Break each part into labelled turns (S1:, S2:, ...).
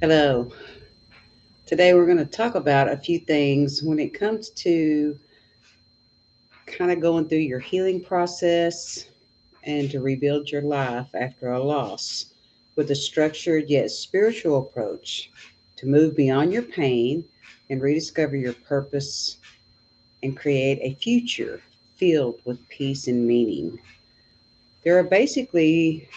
S1: Hello. Today we're going to talk about a few things when it comes to kind of going through your healing process and to rebuild your life after a loss with a structured yet spiritual approach to move beyond your pain and rediscover your purpose and create a future filled with peace and meaning. There are basically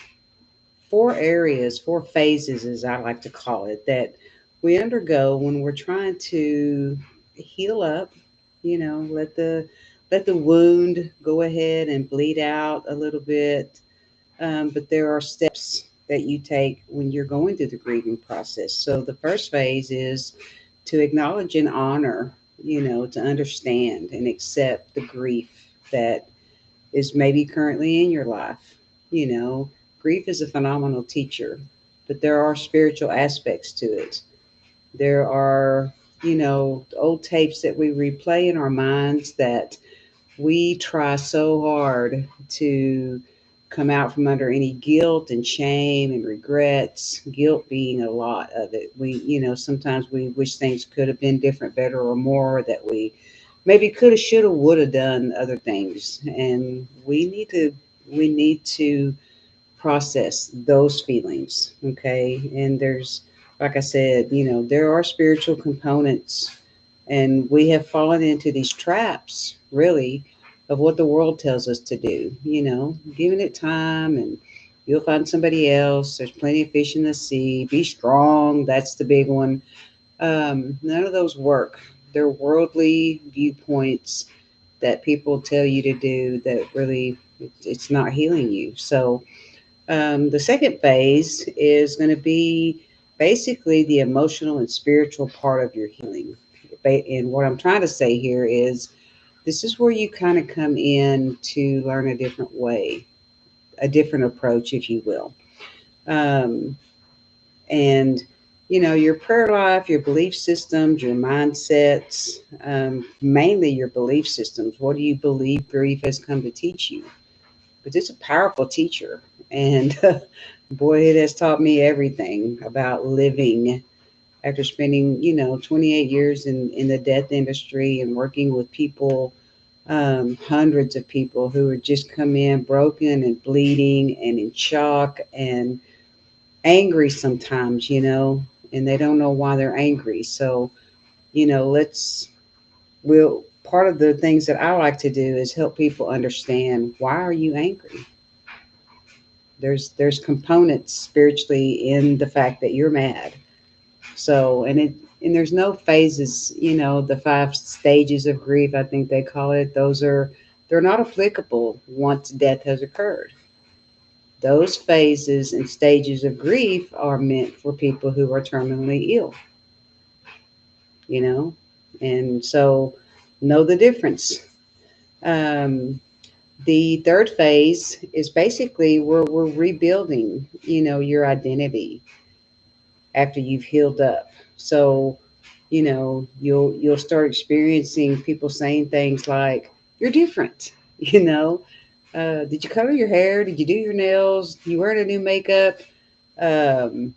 S1: four areas, four phases, as I like to call it, that we undergo when we're trying to heal up. Let the wound go ahead and bleed out a little bit. But there are steps that you take when you're going through the grieving process. So the first phase is to acknowledge and honor, to understand and accept the grief that is maybe currently in your life. You know, Grief is a phenomenal teacher, but there are spiritual aspects to it. There are, old tapes that we replay in our minds that we try so hard to come out from under any guilt and shame and regrets, guilt being a lot of it. Sometimes we wish things could have been different, better, or more, that we maybe could have, should have, would have done other things. And we need to process those feelings. Okay. And there's, like I said, there are spiritual components, and we have fallen into these traps, really, of what the world tells us to do, giving it time, and you'll find somebody else. There's plenty of fish in the sea. Be strong. That's the big one. None of those work. They're worldly viewpoints that people tell you to do that really, it's not healing you. So, the second phase is going to be basically the emotional and spiritual part of your healing. And what I'm trying to say here is this is where you kind of come in to learn a different way, a different approach, if you will. Um, and, your prayer life, your belief systems, your mindsets, mainly your belief systems. What do you believe grief has come to teach you? But it's a powerful teacher. And boy, it has taught me everything about living after spending, 28 years in the death industry and working with people, hundreds of people who had just come in broken and bleeding and in shock and angry sometimes, and they don't know why they're angry. So, let's, part of the things that I like to do is help people understand, why are you angry? There's components spiritually in the fact that you're mad. So, and there's no phases, the five stages of grief, I think they call it. They're not applicable once death has occurred. Those phases and stages of grief are meant for people who are terminally ill, you know, and so know the difference. Um, the third phase is basically where we're rebuilding, your identity after you've healed up. So, you'll start experiencing people saying things like, "You're different." You know, did you color your hair? Did you do your nails? You wearing a new makeup? Um,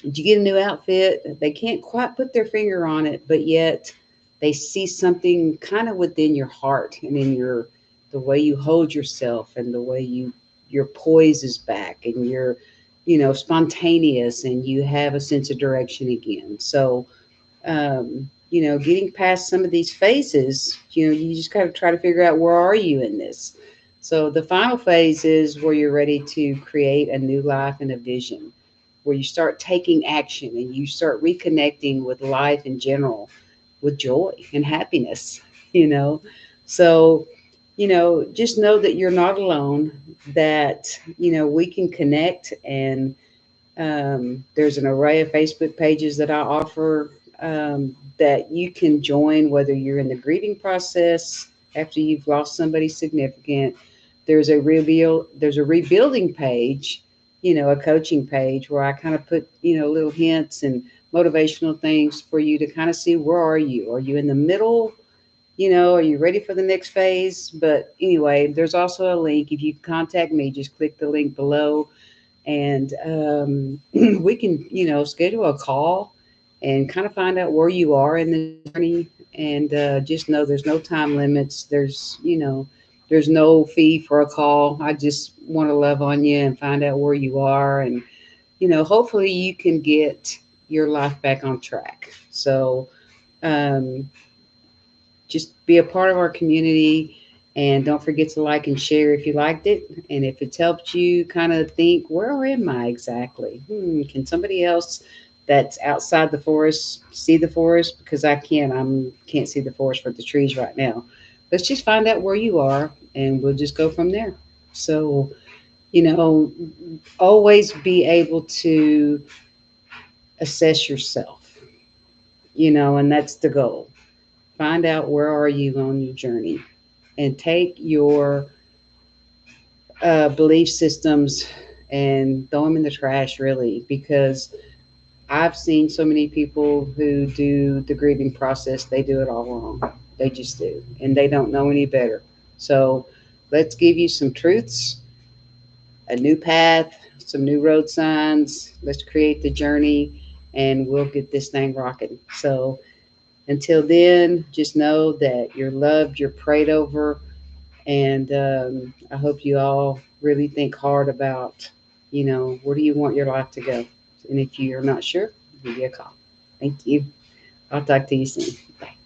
S1: did you get a new outfit? They can't quite put their finger on it, but yet they see something kind of within your heart and in the way you hold yourself, and the way your poise is back, and you're, spontaneous, and you have a sense of direction again. So, getting past some of these phases, you just got to try to figure out, where are you in this. So the final phase is where you're ready to create a new life and a vision, where you start taking action and you start reconnecting with life in general, with joy and happiness, you know. So, just know that you're not alone, that, we can connect. And there's an array of Facebook pages that I offer, that you can join, whether you're in the grieving process after you've lost somebody significant. There's a rebuilding page, a coaching page, where I kind of put, little hints and motivational things for you to kind of see, where are you? Are you in the middle? Are you ready for the next phase? But anyway, there's also a link. If you contact me, just click the link below, And we can, schedule a call and kind of find out where you are in this journey. And just know there's no time limits. There's no fee for a call. I just want to love on you and find out where you are. And, hopefully you can get your life back on track. So, um, just be a part of our community, and don't forget to like and share if you liked it, and if it's helped you kind of think, where am I exactly? Can somebody else that's outside the forest see the forest? Because I can't see the forest for the trees right now. Let's just find out where you are, and we'll just go from there. So, you know always be able to assess yourself, and that's the goal. Find out where are you on your journey, and take your belief systems and throw them in the trash, really, because I've seen so many people who do the grieving process, they do it all wrong. They just do, and they don't know any better. So let's give you some truths, a new path, some new road signs. Let's create the journey, and we'll get this thing rocking. So until then, just know that you're loved, you're prayed over, and I hope you all really think hard about, where do you want your life to go? And if you're not sure, give me a call. Thank you. I'll talk to you soon. Bye.